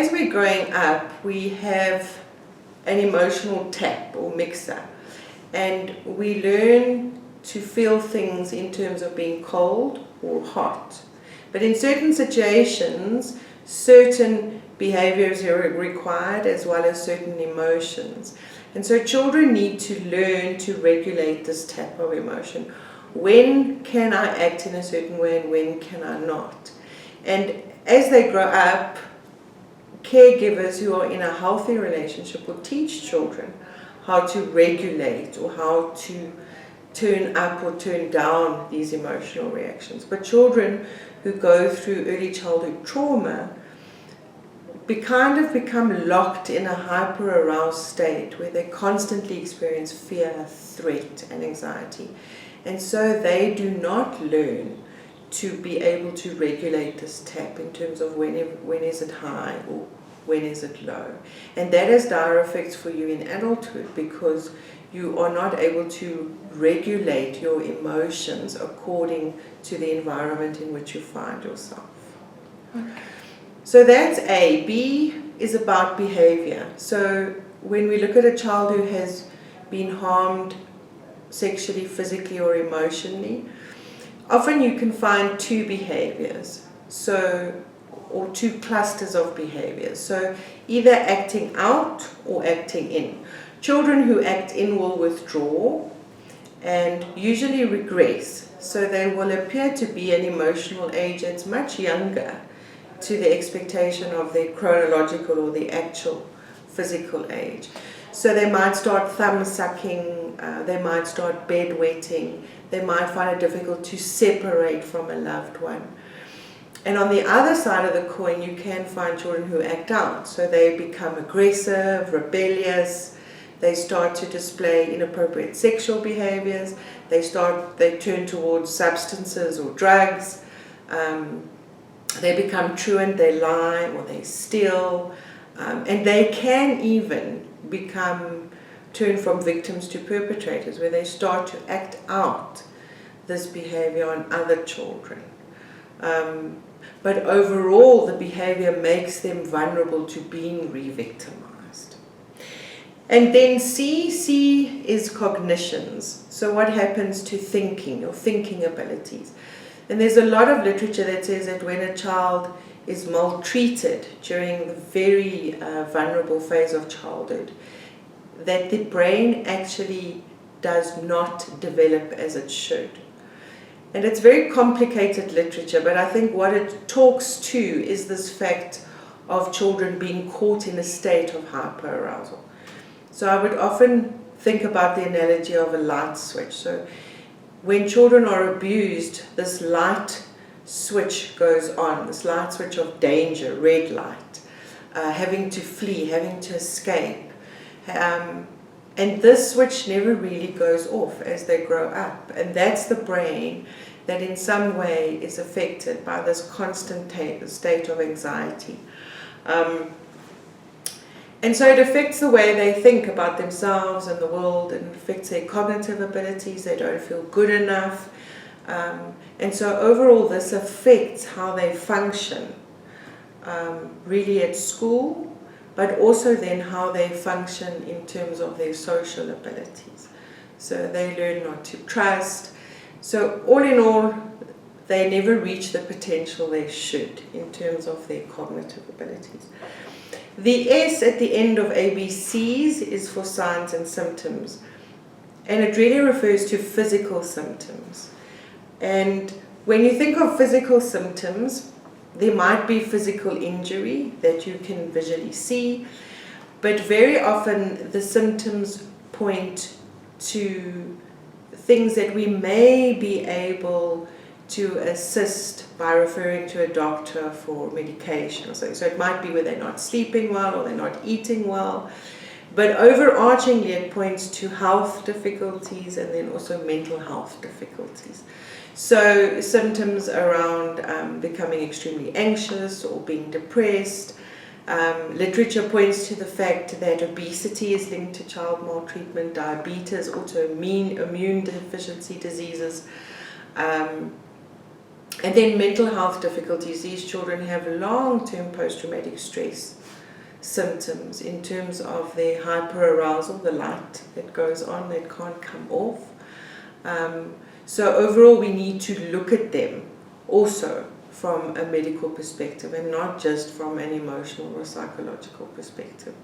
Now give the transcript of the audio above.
as we're growing up, we have an emotional tap or mixer, and we learn to feel things in terms of being cold or hot. But in certain situations, certain behaviours are required as well as certain emotions. And so children need to learn to regulate this tap of emotion. When can I act in a certain way and when can I not? And as they grow up, caregivers who are in a healthy relationship will teach children how to regulate or how to turn up or turn down these emotional reactions. But children who go through early childhood trauma become locked in a hyper-aroused state where they constantly experience fear, threat, and anxiety. And so they do not learn to be able to regulate this tap in terms of when is it high or when is it low. And that has dire effects for you in adulthood because you are not able to regulate your emotions according to the environment in which you find yourself. Okay. So that's A. B is about behavior. So when we look at a child who has been harmed sexually, physically, or emotionally, often you can find two behaviors, or two clusters of behaviors. So either acting out or acting in. Children who act in will withdraw and usually regress. So they will appear to be an emotional age that's much younger to the expectation of their chronological or the actual physical age. So they might start thumb sucking, they might start bedwetting, they might find it difficult to separate from a loved one. And on the other side of the coin, you can find children who act out. So they become aggressive, rebellious, they start to display inappropriate sexual behaviors, they turn towards substances or drugs, they become truant, they lie or they steal, and they can even turn from victims to perpetrators, where they start to act out this behavior on other children. But overall, the behavior makes them vulnerable to being re-victimized. And then C is cognitions. So what happens to thinking, or thinking abilities? And there's a lot of literature that says that when a child is maltreated during the very vulnerable phase of childhood, that the brain actually does not develop as it should. And it's very complicated literature, but I think what it talks to is this fact of children being caught in a state of hyperarousal. So I would often think about the analogy of a light switch. So when children are abused, this light switch goes on, this light switch of danger, red light, having to flee, having to escape. And this switch never really goes off as they grow up. And that's the brain that in some way is affected by this constant state of anxiety. And so it affects the way they think about themselves and the world, and it affects their cognitive abilities. They don't feel good enough. And so overall this affects how they function really at school, but also then how they function in terms of their social abilities. So they learn not to trust. So all in all, they never reach the potential they should in terms of their cognitive abilities. The S at the end of ABCs is for signs and symptoms. And it really refers to physical symptoms. And when you think of physical symptoms, there might be physical injury that you can visually see, but very often the symptoms point to things that we may be able to assist by referring to a doctor for medication or something. So it might be where they're not sleeping well or they're not eating well, but overarchingly it points to health difficulties and then also mental health difficulties. So symptoms around becoming extremely anxious or being depressed. Literature points to the fact that obesity is linked to child maltreatment, diabetes, autoimmune deficiency diseases. And then mental health difficulties. These children have long-term post-traumatic stress symptoms in terms of their hyperarousal, the light that goes on that can't come off. So overall we need to look at them also from a medical perspective and not just from an emotional or psychological perspective.